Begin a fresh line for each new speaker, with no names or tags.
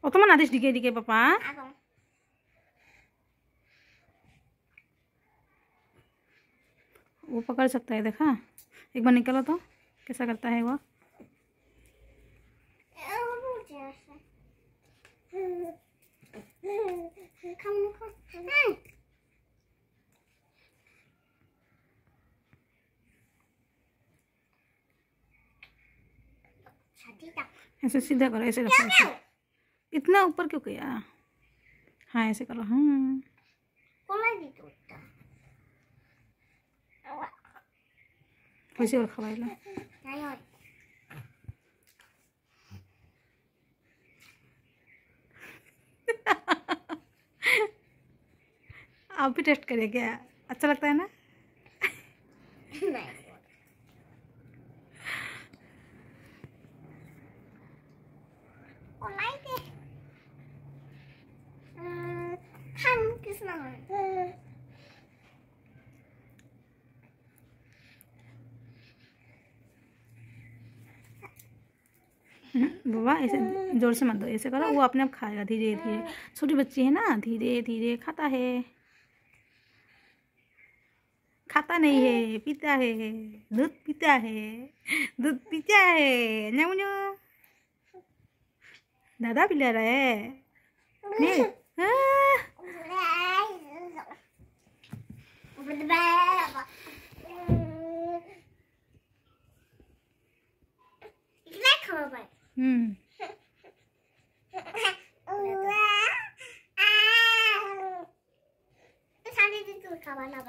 Otoman atis dike papa. वो पकड़ सकता है, देखा? एक बार निकलो तो कैसा करता है वो। ऐसे सीधा करो, ऐसे रखो, ऐसे। इतना ऊपर क्यों किया? हाँ ऐसे करो। हाँ वैसे और खवाई लो। आप भी टेस्ट करिए क्या? अच्छा लगता है ना? बाबा ऐसे जोर से मत दो, ऐसे करो, वो अपने आप खाएगा धीरे धीरे। छोटी बच्ची है ना, धीरे धीरे खाता है। खाता नहीं है, पीता है, दूध पीता है, दूध पीता है। न्याऊ दादा पिला रहा है। नहीं
खाना